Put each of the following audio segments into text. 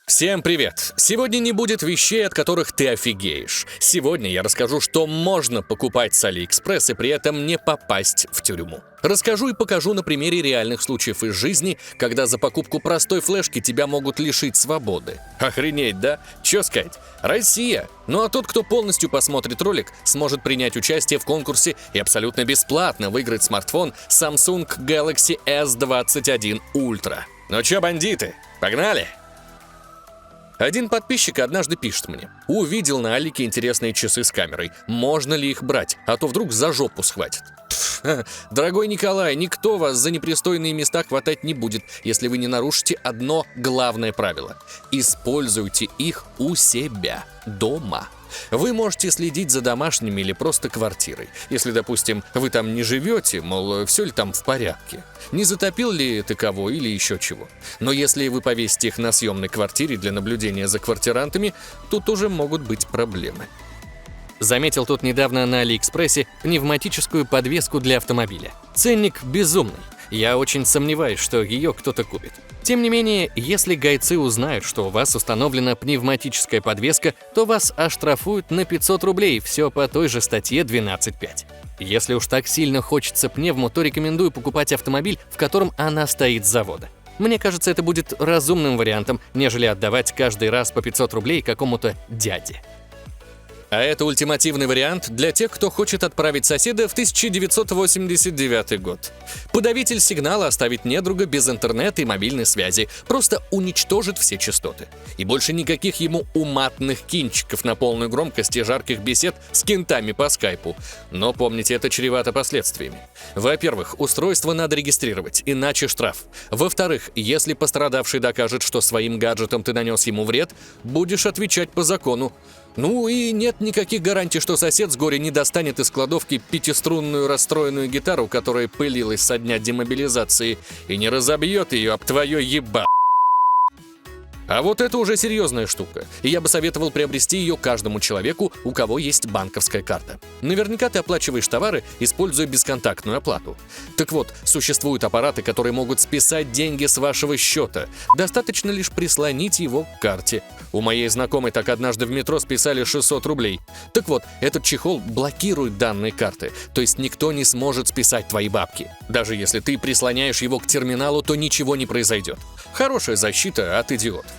Всем привет! Сегодня не будет вещей, от которых ты офигеешь. Сегодня я расскажу, что можно покупать с AliExpress и при этом не попасть в тюрьму. Расскажу и покажу на примере реальных случаев из жизни, когда за покупку простой флешки тебя могут лишить свободы. Охренеть, да? Чё сказать? Россия! Ну а тот, кто полностью посмотрит ролик, сможет принять участие в конкурсе и абсолютно бесплатно выиграть смартфон Samsung Galaxy S21 Ultra. Ну чё, бандиты, погнали! Один подписчик однажды пишет мне: увидел на Алике интересные часы с камерой. Можно ли их брать? А то вдруг за жопу схватит. Дорогой Николай, никто вас за непристойные места хватать не будет, если вы не нарушите одно главное правило. Используйте их у себя дома. Вы можете следить за домашними или просто квартирой. Если, допустим, вы там не живете, мол, все ли там в порядке, не затопил ли ты кого или еще чего. Но если вы повесите их на съемной квартире для наблюдения за квартирантами, тут уже могут быть проблемы. Заметил тут недавно на Алиэкспрессе пневматическую подвеску для автомобиля. Ценник безумный. Я очень сомневаюсь, что ее кто-то купит. Тем не менее, если гайцы узнают, что у вас установлена пневматическая подвеска, то вас оштрафуют на 500 рублей, все по той же статье 12.5. Если уж так сильно хочется пневму, то рекомендую покупать автомобиль, в котором она стоит с завода. Мне кажется, это будет разумным вариантом, нежели отдавать каждый раз по 500 рублей какому-то дяде. А это ультимативный вариант для тех, кто хочет отправить соседа в 1989 год. Подавитель сигнала оставит недруга без интернета и мобильной связи, просто уничтожит все частоты. И больше никаких ему уматных кинчиков на полную громкость и жарких бесед с кентами по скайпу. Но помните, это чревато последствиями. Во-первых, устройство надо регистрировать, иначе штраф. Во-вторых, если пострадавший докажет, что своим гаджетом ты нанес ему вред, будешь отвечать по закону. Ну и нет никаких гарантий, что сосед с горя не достанет из кладовки пятиструнную расстроенную гитару, которая пылилась со дня демобилизации, и не разобьет ее об твое еба. А вот это уже серьезная штука, и я бы советовал приобрести ее каждому человеку, у кого есть банковская карта. Наверняка ты оплачиваешь товары, используя бесконтактную оплату. Так вот, существуют аппараты, которые могут списать деньги с вашего счета. Достаточно лишь прислонить его к карте. У моей знакомой так однажды в метро списали 600 рублей. Так вот, этот чехол блокирует данные карты, то есть никто не сможет списать твои бабки. Даже если ты прислоняешь его к терминалу, то ничего не произойдет. Хорошая защита от идиотов.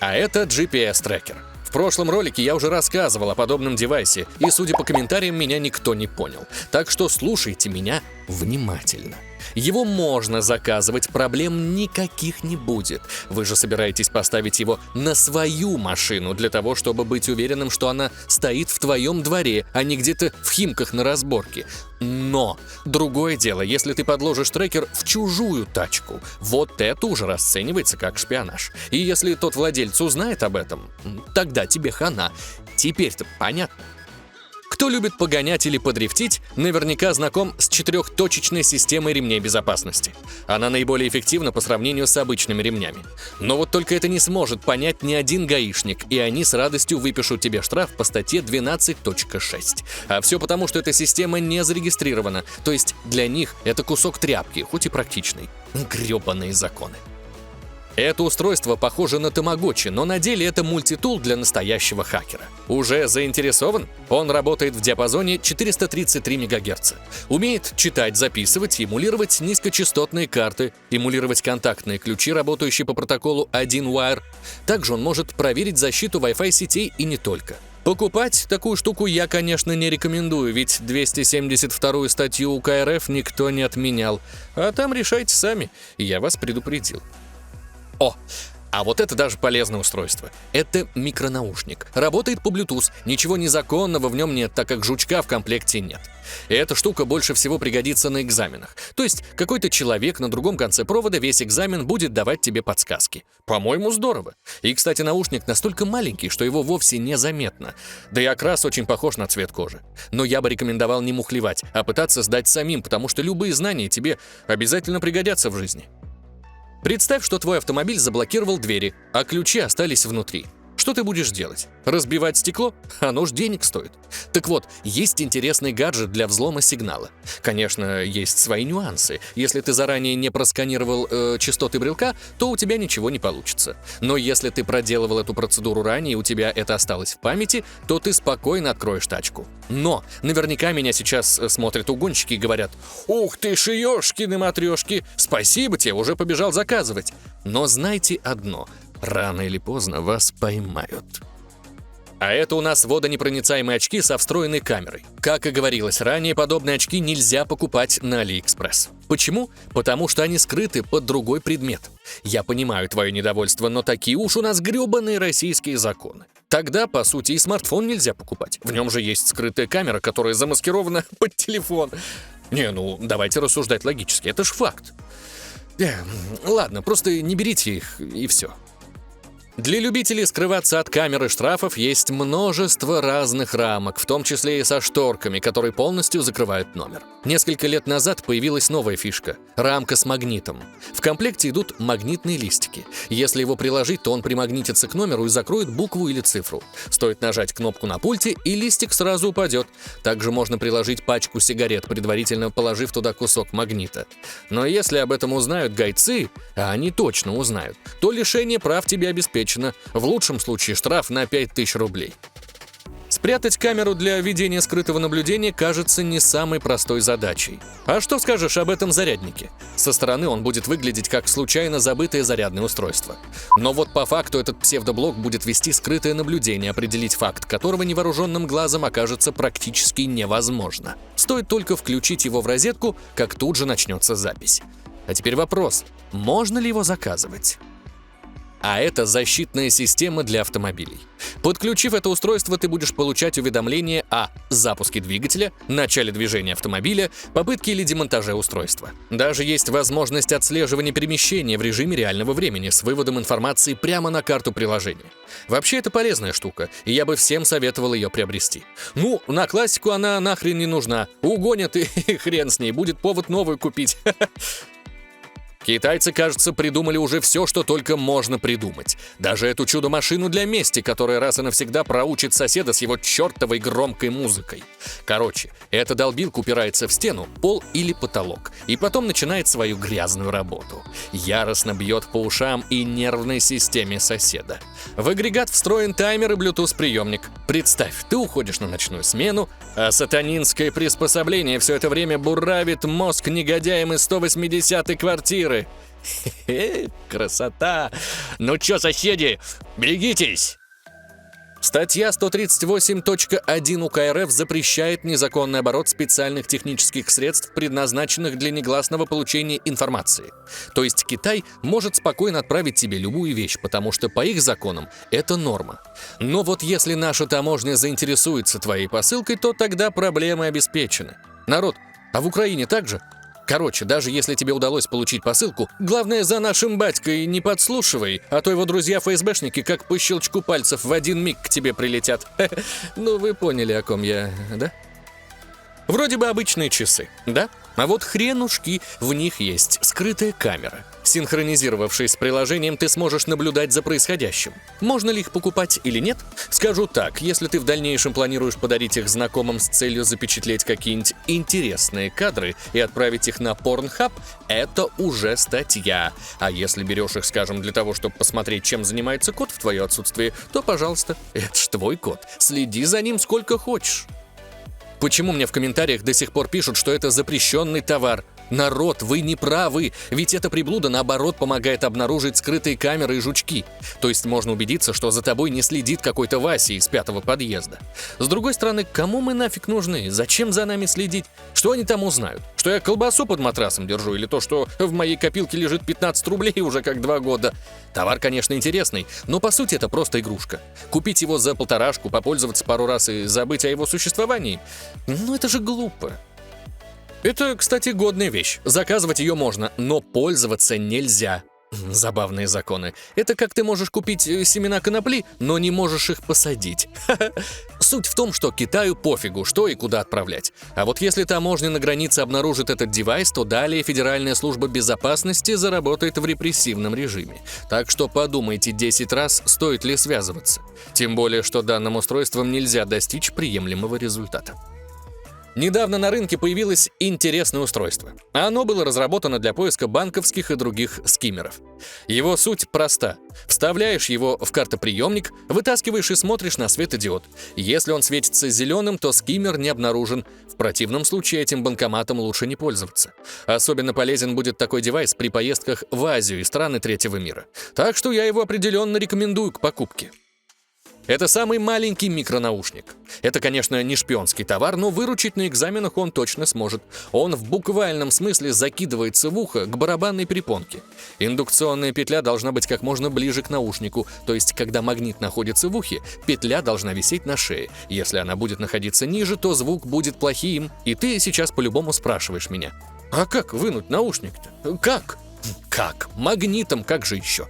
А это GPS-трекер. В прошлом ролике я уже рассказывал о подобном девайсе, и, судя по комментариям, меня никто не понял. Так что слушайте меня внимательно. Его можно заказывать, проблем никаких не будет. Вы же собираетесь поставить его на свою машину для того, чтобы быть уверенным, что она стоит в твоем дворе, а не где-то в Химках на разборке. Но другое дело, если ты подложишь трекер в чужую тачку, вот это уже расценивается как шпионаж. И если тот владелец узнает об этом, тогда тебе хана. Теперь-то понятно. Кто любит погонять или подрифтить, наверняка знаком с четырехточечной системой ремней безопасности. Она наиболее эффективна по сравнению с обычными ремнями. Но вот только это не сможет понять ни один гаишник, и они с радостью выпишут тебе штраф по статье 12.6. А все потому, что эта система не зарегистрирована, то есть для них это кусок тряпки, хоть и практичный. Гребаные законы. Это устройство похоже на тамагочи, но на деле это мультитул для настоящего хакера. Уже заинтересован? Он работает в диапазоне 433 МГц. Умеет читать, записывать, эмулировать низкочастотные карты, эмулировать контактные ключи, работающие по протоколу 1Wire. Также он может проверить защиту Wi-Fi сетей и не только. Покупать такую штуку я, конечно, не рекомендую, ведь 272-ю статью УК РФ никто не отменял. А там решайте сами, я вас предупредил. А вот это даже полезное устройство. Это микронаушник. Работает по Bluetooth. Ничего незаконного в нем нет, так как жучка в комплекте нет. И эта штука больше всего пригодится на экзаменах. То есть какой-то человек на другом конце провода весь экзамен будет давать тебе подсказки. По-моему, здорово. И, кстати, наушник настолько маленький, что его вовсе не заметно. Да и окрас очень похож на цвет кожи. Но я бы рекомендовал не мухлевать, а пытаться сдать самим, потому что любые знания тебе обязательно пригодятся в жизни. Представь, что твой автомобиль заблокировал двери, а ключи остались внутри. Что ты будешь делать? Разбивать стекло? Оно ж денег стоит. Так вот, есть интересный гаджет для взлома сигнала. Конечно, есть свои нюансы. Если ты заранее не просканировал частоты брелка, то у тебя ничего не получится. Но если ты проделывал эту процедуру ранее, и у тебя это осталось в памяти, то ты спокойно откроешь тачку. Но наверняка меня сейчас смотрят угонщики и говорят: «Ух ты, шиёшкины-матрёшки, спасибо тебе, уже побежал заказывать». Но знайте одно: рано или поздно вас поймают. А это у нас водонепроницаемые очки со встроенной камерой. Как и говорилось ранее, подобные очки нельзя покупать на AliExpress. Почему? Потому что они скрыты под другой предмет. Я понимаю твое недовольство, но такие уж у нас грёбаные российские законы. Тогда, по сути, и смартфон нельзя покупать. В нем же есть скрытая камера, которая замаскирована под телефон. Не, ну, давайте рассуждать логически, это ж факт. Ладно, просто не берите их, и все. Для любителей скрываться от камеры штрафов есть множество разных рамок, в том числе и со шторками, которые полностью закрывают номер. Несколько лет назад появилась новая фишка – рамка с магнитом. В комплекте идут магнитные листики. Если его приложить, то он примагнитится к номеру и закроет букву или цифру. Стоит нажать кнопку на пульте, и листик сразу упадет. Также можно приложить пачку сигарет, предварительно положив туда кусок магнита. Но если об этом узнают гайцы, а они точно узнают, то лишение прав тебе обеспечено. В лучшем случае штраф на 5000 рублей. Спрятать камеру для ведения скрытого наблюдения кажется не самой простой задачей. А что скажешь об этом заряднике? Со стороны он будет выглядеть как случайно забытое зарядное устройство. Но вот по факту этот псевдоблок будет вести скрытое наблюдение, определить факт которого невооруженным глазом окажется практически невозможно. Стоит только включить его в розетку, как тут же начнется запись. А теперь вопрос: можно ли его заказывать? А это защитная система для автомобилей. Подключив это устройство, ты будешь получать уведомления о запуске двигателя, начале движения автомобиля, попытке или демонтаже устройства. Даже есть возможность отслеживания перемещения в режиме реального времени с выводом информации прямо на карту приложения. Вообще, это полезная штука, и я бы всем советовал ее приобрести. Ну, на классику она нахрен не нужна. Угонят и хрен с ней, будет повод новую купить. Китайцы, кажется, придумали уже все, что только можно придумать. Даже эту чудо-машину для мести, которая раз и навсегда проучит соседа с его чертовой громкой музыкой. Короче, эта долбилка упирается в стену, пол или потолок, и потом начинает свою грязную работу. Яростно бьет по ушам и нервной системе соседа. В агрегат встроен таймер и Bluetooth-приемник. Представь, ты уходишь на ночную смену, а сатанинское приспособление все это время буравит мозг негодяям из 180-й квартиры. Хе-хе, красота! Ну чё, соседи, берегитесь! Статья 138.1 УК РФ запрещает незаконный оборот специальных технических средств, предназначенных для негласного получения информации. То есть Китай может спокойно отправить тебе любую вещь, потому что по их законам это норма. Но вот если наша таможня заинтересуется твоей посылкой, то тогда проблемы обеспечены. Народ, а в Украине так же? Короче, даже если тебе удалось получить посылку, главное, за нашим батькой не подслушивай, а то его друзья-ФСБшники как по щелчку пальцев в один миг к тебе прилетят. Ну, вы поняли, о ком я, да? Вроде бы обычные часы, да? А вот хренушки, в них есть скрытая камера. Синхронизировавшись с приложением, ты сможешь наблюдать за происходящим. Можно ли их покупать или нет? Скажу так, если ты в дальнейшем планируешь подарить их знакомым с целью запечатлеть какие-нибудь интересные кадры и отправить их на Pornhub, это уже статья. А если берешь их, скажем, для того, чтобы посмотреть, чем занимается кот в твое отсутствие, то, пожалуйста, это ж твой кот. Следи за ним сколько хочешь. Почему мне в комментариях до сих пор пишут, что это запрещенный товар? Народ, вы не правы, ведь эта приблуда, наоборот, помогает обнаружить скрытые камеры и жучки. То есть можно убедиться, что за тобой не следит какой-то Вася из 5-го подъезда. С другой стороны, кому мы нафиг нужны? Зачем за нами следить? Что они там узнают? Что я колбасу под матрасом держу? Или то, что в моей копилке лежит 15 рублей уже как 2 года? Товар, конечно, интересный, но по сути это просто игрушка. Купить его за 1,5, попользоваться пару раз и забыть о его существовании? Ну это же глупо. Это, кстати, годная вещь. Заказывать ее можно, но пользоваться нельзя. Забавные законы. Это как ты можешь купить семена конопли, но не можешь их посадить. Суть в том, что Китаю пофигу, что и куда отправлять. А вот если таможня на границе обнаружит этот девайс, то далее Федеральная служба безопасности заработает в репрессивном режиме. Так что подумайте 10 раз, стоит ли связываться. Тем более, что данным устройством нельзя достичь приемлемого результата. Недавно на рынке появилось интересное устройство. Оно было разработано для поиска банковских и других скиммеров. Его суть проста. Вставляешь его в картоприемник, вытаскиваешь и смотришь на светодиод. Если он светится зеленым, то скиммер не обнаружен. В противном случае этим банкоматом лучше не пользоваться. Особенно полезен будет такой девайс при поездках в Азию и страны третьего мира. Так что я его определенно рекомендую к покупке. Это самый маленький микронаушник. Это, конечно, не шпионский товар, но выручить на экзаменах он точно сможет. Он в буквальном смысле закидывается в ухо к барабанной перепонке. Индукционная петля должна быть как можно ближе к наушнику, то есть, когда магнит находится в ухе, петля должна висеть на шее. Если она будет находиться ниже, то звук будет плохим, и ты сейчас по-любому спрашиваешь меня: а как вынуть наушник-то? Как? Как? Магнитом, как же еще?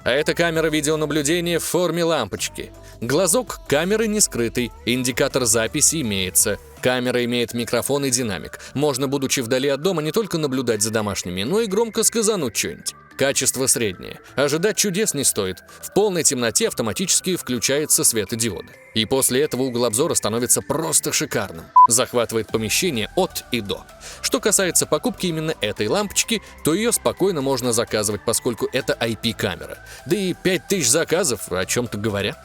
А это камера видеонаблюдения в форме лампочки. Глазок камеры не скрытый, индикатор записи имеется. Камера имеет микрофон и динамик. Можно, будучи вдали от дома, не только наблюдать за домашними, но и громко сказануть что-нибудь. Качество среднее. Ожидать чудес не стоит. В полной темноте автоматически включается светодиоды. И после этого угол обзора становится просто шикарным. Захватывает помещение от и до. Что касается покупки именно этой лампочки, то ее спокойно можно заказывать, поскольку это IP-камера. Да и 5000 заказов о чем-то говорят.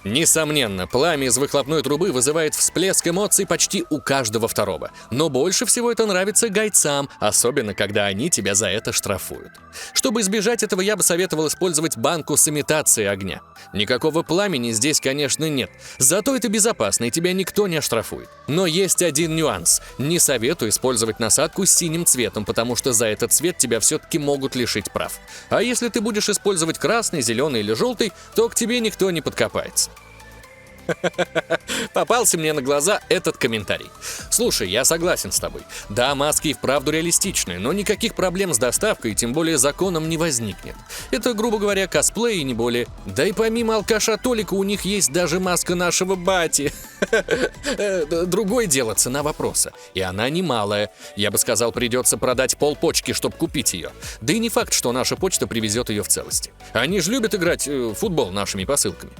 Несомненно, пламя из выхлопной трубы вызывает всплеск эмоций почти у каждого второго. Но больше всего это нравится гайцам, особенно когда они тебя за это штрафуют. Чтобы избежать этого, я бы советовал использовать банку с имитацией огня. Никакого пламени здесь, конечно, нет. Зато это безопасно, и тебя никто не оштрафует. Но есть один нюанс. Не советую использовать насадку с синим цветом, потому что за этот цвет тебя все-таки могут лишить прав. А если ты будешь использовать красный, зеленый или желтый, то к тебе никто не подкопается. Попался мне на глаза этот комментарий. Слушай, я согласен с тобой. Да, маски и вправду реалистичные, но никаких проблем с доставкой, тем более законом, не возникнет. Это, грубо говоря, косплей и не более. Да и помимо алкаша Толика у них есть даже маска нашего бати. Другое дело цена вопроса. И она немалая. Я бы сказал, придется продать полпочки, чтобы купить ее. Да и не факт, что наша почта привезет ее в целости. Они же любят играть в футбол нашими посылками.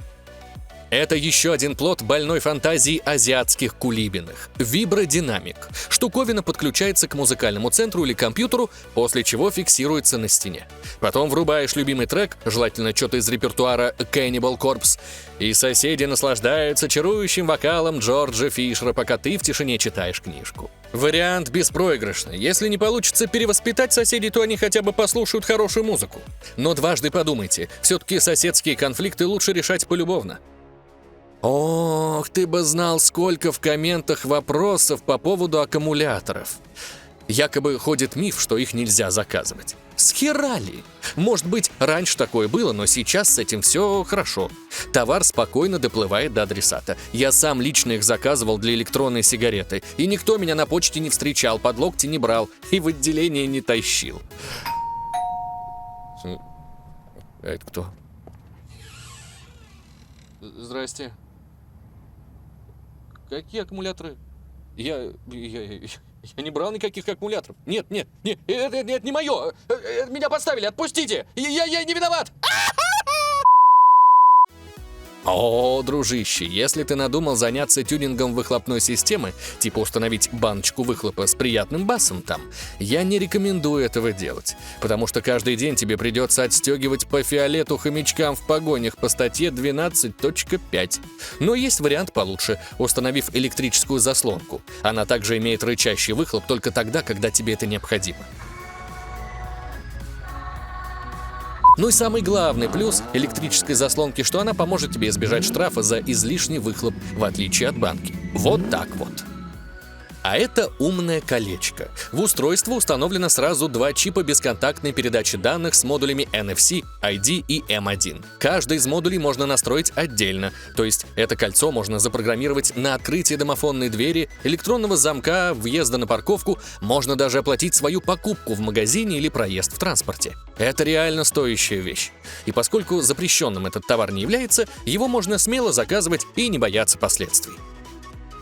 Это еще один плод больной фантазии азиатских кулибиных. Вибродинамик. Штуковина подключается к музыкальному центру или компьютеру, после чего фиксируется на стене. Потом врубаешь любимый трек, желательно что-то из репертуара Cannibal Corpse, и соседи наслаждаются чарующим вокалом Джорджа Фишера, пока ты в тишине читаешь книжку. Вариант беспроигрышный. Если не получится перевоспитать соседей, то они хотя бы послушают хорошую музыку. Но дважды подумайте, все-таки соседские конфликты лучше решать полюбовно. Ох, ты бы знал, сколько в комментах вопросов по поводу аккумуляторов. Якобы ходит миф, что их нельзя заказывать. Схера ли? Может быть, раньше такое было, но сейчас с этим все хорошо. Товар спокойно доплывает до адресата. Я сам лично их заказывал для электронной сигареты, и никто меня на почте не встречал, под локти не брал и в отделение не тащил. А это кто? Здрасте. Какие аккумуляторы? Я не брал никаких аккумуляторов. Нет, это не мое. Меня подставили, отпустите. Я не виноват. О, дружище, если ты надумал заняться тюнингом выхлопной системы, типа установить баночку выхлопа с приятным басом там, я не рекомендую этого делать, потому что каждый день тебе придется отстегивать по фиолету хомячкам в погонях по статье 12.5. Но есть вариант получше, установив электрическую заслонку. Она также имеет рычащий выхлоп только тогда, когда тебе это необходимо. Ну и самый главный плюс электрической заслонки, что она поможет тебе избежать штрафа за излишний выхлоп, в отличие от банки. Вот так вот. А это умное колечко. В устройство установлено сразу 2 чипа бесконтактной передачи данных с модулями NFC, ID и M1. Каждый из модулей можно настроить отдельно, то есть это кольцо можно запрограммировать на открытие домофонной двери, электронного замка, въезда на парковку, можно даже оплатить свою покупку в магазине или проезд в транспорте. Это реально стоящая вещь. И поскольку запрещенным этот товар не является, его можно смело заказывать и не бояться последствий.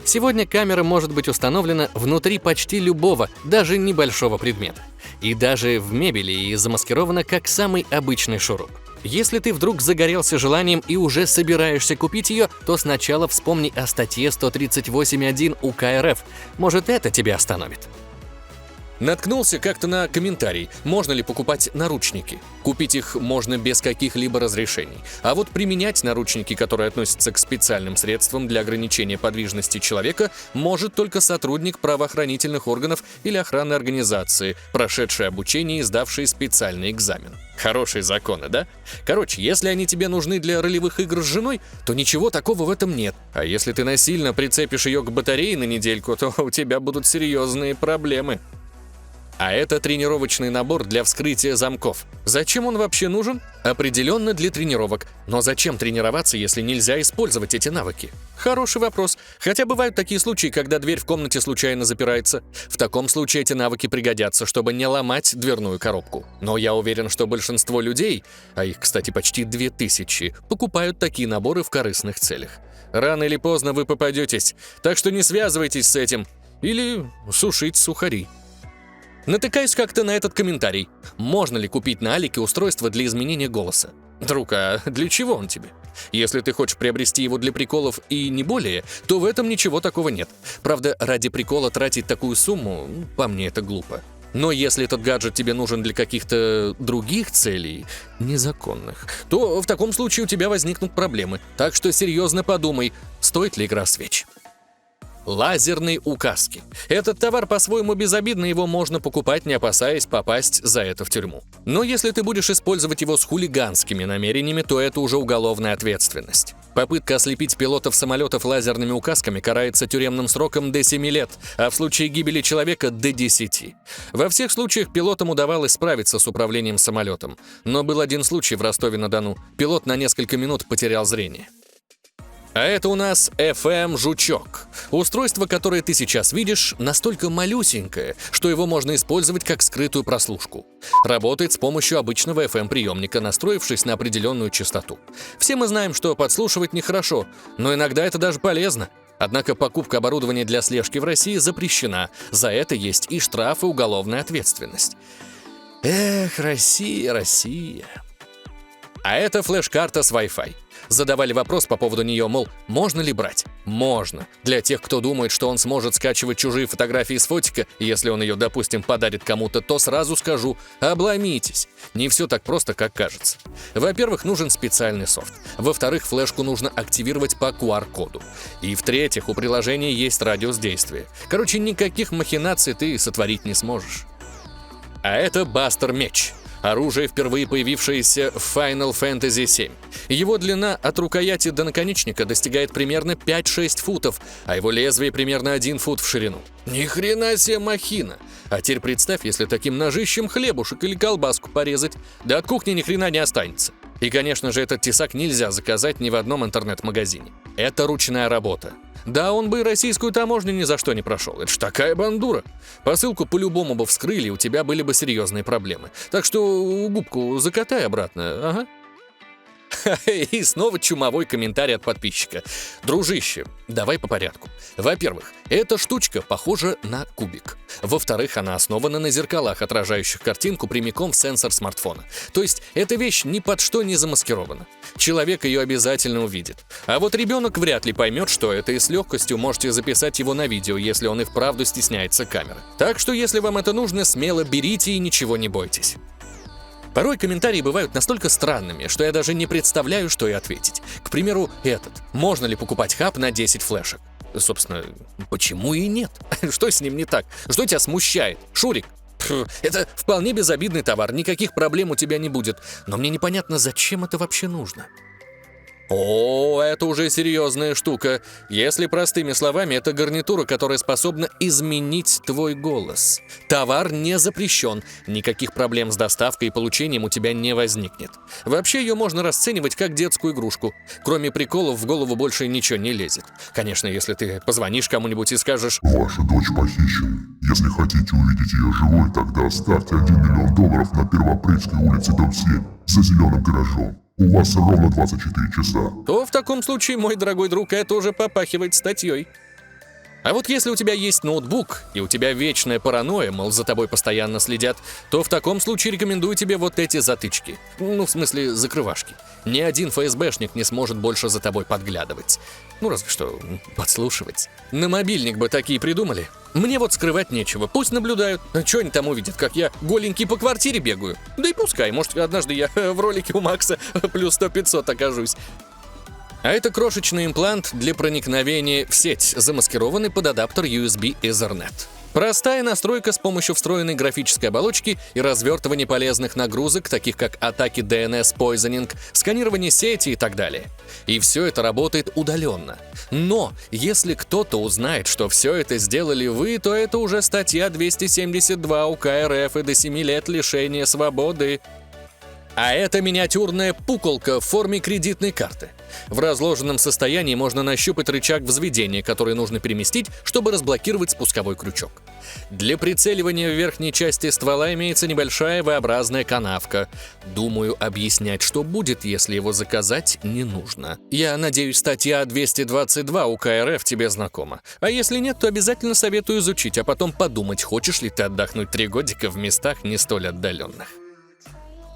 Сегодня камера может быть установлена внутри почти любого, даже небольшого предмета. И даже в мебели и замаскирована как самый обычный шуруп. Если ты вдруг загорелся желанием и уже собираешься купить ее, то сначала вспомни о статье 138.1 УК РФ. Может, это тебя остановит. Наткнулся как-то на комментарий, можно ли покупать наручники. Купить их можно без каких-либо разрешений. А вот применять наручники, которые относятся к специальным средствам для ограничения подвижности человека, может только сотрудник правоохранительных органов или охранной организации, прошедший обучение и сдавший специальный экзамен. Хорошие законы, да? Короче, если они тебе нужны для ролевых игр с женой, то ничего такого в этом нет. А если ты насильно прицепишь ее к батарее на недельку, то у тебя будут серьезные проблемы. А это тренировочный набор для вскрытия замков. Зачем он вообще нужен? Определенно для тренировок. Но зачем тренироваться, если нельзя использовать эти навыки? Хороший вопрос. Хотя бывают такие случаи, когда дверь в комнате случайно запирается. В таком случае эти навыки пригодятся, чтобы не ломать дверную коробку. Но я уверен, что большинство людей, а их, кстати, почти 2000, покупают такие наборы в корыстных целях. Рано или поздно вы попадетесь, так что не связывайтесь с этим. Или сушить сухари. Натыкаюсь как-то на этот комментарий. Можно ли купить на Алике устройство для изменения голоса? Друг, а для чего он тебе? Если ты хочешь приобрести его для приколов и не более, то в этом ничего такого нет. Правда, ради прикола тратить такую сумму, по мне, это глупо. Но если этот гаджет тебе нужен для каких-то других целей, незаконных, то в таком случае у тебя возникнут проблемы. Так что серьезно подумай, стоит ли игра свеч. Лазерные указки. Этот товар по-своему безобидный, его можно покупать, не опасаясь попасть за это в тюрьму. Но если ты будешь использовать его с хулиганскими намерениями, то это уже уголовная ответственность. Попытка ослепить пилотов самолетов лазерными указками карается тюремным сроком до 7 лет, а в случае гибели человека до 10. Во всех случаях пилотам удавалось справиться с управлением самолетом. Но был один случай в Ростове-на-Дону. Пилот на несколько минут потерял зрение. А это у нас FM-жучок. Устройство, которое ты сейчас видишь, настолько малюсенькое, что его можно использовать как скрытую прослушку. Работает с помощью обычного FM-приемника, настроившись на определенную частоту. Все мы знаем, что подслушивать нехорошо, но иногда это даже полезно. Однако покупка оборудования для слежки в России запрещена. За это есть и штраф, и уголовная ответственность. Эх, Россия, Россия. А это флеш-карта с Wi-Fi. Задавали вопрос по поводу нее, мол, можно ли брать? Можно. Для тех, кто думает, что он сможет скачивать чужие фотографии с фотика, если он ее, допустим, подарит кому-то, то сразу скажу, обломитесь. Не все так просто, как кажется. Во-первых, нужен специальный софт. Во-вторых, флешку нужно активировать по QR-коду. И в-третьих, у приложения есть радиус действия. Короче, никаких махинаций ты сотворить не сможешь. А это Бастер-меч. Оружие, впервые появившееся в Final Fantasy VII. Его длина от рукояти до наконечника достигает примерно 5-6 футов, а его лезвие примерно 1 фут в ширину. Ни хрена себе махина! А теперь представь, если таким ножищем хлебушек или колбаску порезать, да от кухни ни хрена не останется. И, конечно же, этот тесак нельзя заказать ни в одном интернет-магазине. Это ручная работа. Да, он бы и российскую таможню ни за что не прошел. Это ж такая бандура. Посылку по-любому бы вскрыли, и у тебя были бы серьезные проблемы. Так что губку закатай обратно, ага. И снова чумовой комментарий от подписчика. Дружище, давай по порядку. Во-первых, эта штучка похожа на кубик. Во-вторых, она основана на зеркалах, отражающих картинку прямиком в сенсор смартфона. То есть эта вещь ни под что не замаскирована. Человек ее обязательно увидит. А вот ребенок вряд ли поймет, что это, и с легкостью можете записать его на видео, если он и вправду стесняется камеры. Так что если вам это нужно, смело берите и ничего не бойтесь. Порой комментарии бывают настолько странными, что я даже не представляю, что и ответить. К примеру, этот. Можно ли покупать хаб на 10 флешек? Собственно, почему и нет? Что с ним не так? Что тебя смущает? Шурик? Это вполне безобидный товар, никаких проблем у тебя не будет. Но мне непонятно, зачем это вообще нужно. О, это уже серьезная штука. Если простыми словами, это гарнитура, которая способна изменить твой голос. Товар не запрещен, никаких проблем с доставкой и получением у тебя не возникнет. Вообще ее можно расценивать как детскую игрушку. Кроме приколов в голову больше ничего не лезет. Конечно, если ты позвонишь кому-нибудь и скажешь: «Ваша дочь похищена. Если хотите увидеть ее живой, тогда оставьте $1 миллион на Первоапрельской улице, дом 7, за зеленым гаражом. У вас ровно 24 часа». то в таком случае, мой дорогой друг, это уже попахивает статьей. А вот если у тебя есть ноутбук, и у тебя вечная паранойя, мол, за тобой постоянно следят, то в таком случае рекомендую тебе вот эти затычки. Ну, в смысле, закрывашки. Ни один ФСБшник не сможет больше за тобой подглядывать. Ну, разве что подслушивать. На мобильник бы такие придумали. Мне вот скрывать нечего, пусть наблюдают. Чё они там увидят, как я голенький по квартире бегаю? Да и пускай, может, однажды я в ролике у Макса плюс 100-500 окажусь. А это крошечный имплант для проникновения в сеть, замаскированный под адаптер USB Ethernet. Простая настройка с помощью встроенной графической оболочки и развертывания полезных нагрузок, таких как атаки DNS Poisoning, сканирование сети и так далее. И все это работает удаленно. Но если кто-то узнает, что все это сделали вы, то это уже статья 272 УК РФ и до 7 лет лишения свободы. А это миниатюрная пуколка в форме кредитной карты. В разложенном состоянии можно нащупать рычаг взведения, который нужно переместить, чтобы разблокировать спусковой крючок. Для прицеливания в верхней части ствола имеется небольшая V-образная канавка. Думаю, объяснять, что будет, если его заказать, не нужно. Я надеюсь, статья 222 УК РФ тебе знакома. А если нет, то обязательно советую изучить, а потом подумать, хочешь ли ты отдохнуть 3 годика в местах не столь отдаленных.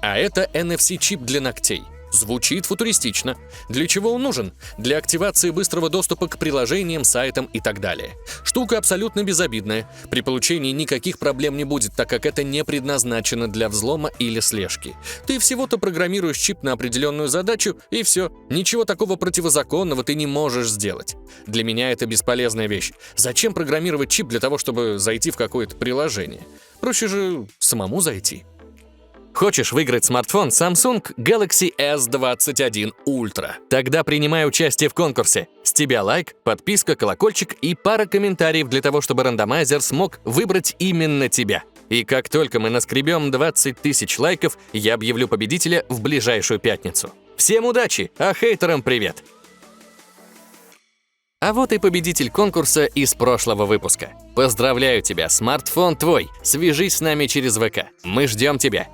А это NFC-чип для ногтей. Звучит футуристично. Для чего он нужен? Для активации быстрого доступа к приложениям, сайтам и так далее. Штука абсолютно безобидная. При получении никаких проблем не будет, так как это не предназначено для взлома или слежки. Ты всего-то программируешь чип на определенную задачу, и все. Ничего такого противозаконного ты не можешь сделать. Для меня это бесполезная вещь. Зачем программировать чип для того, чтобы зайти в какое-то приложение? Проще же самому зайти. Хочешь выиграть смартфон Samsung Galaxy S21 Ultra? Тогда принимай участие в конкурсе. С тебя лайк, подписка, колокольчик и пара комментариев для того, чтобы рандомайзер смог выбрать именно тебя. И как только мы наскребем 20 тысяч лайков, я объявлю победителя в ближайшую пятницу. Всем удачи, а хейтерам привет! А вот и победитель конкурса из прошлого выпуска. Поздравляю тебя, смартфон твой. Свяжись с нами через ВК. Мы ждем тебя.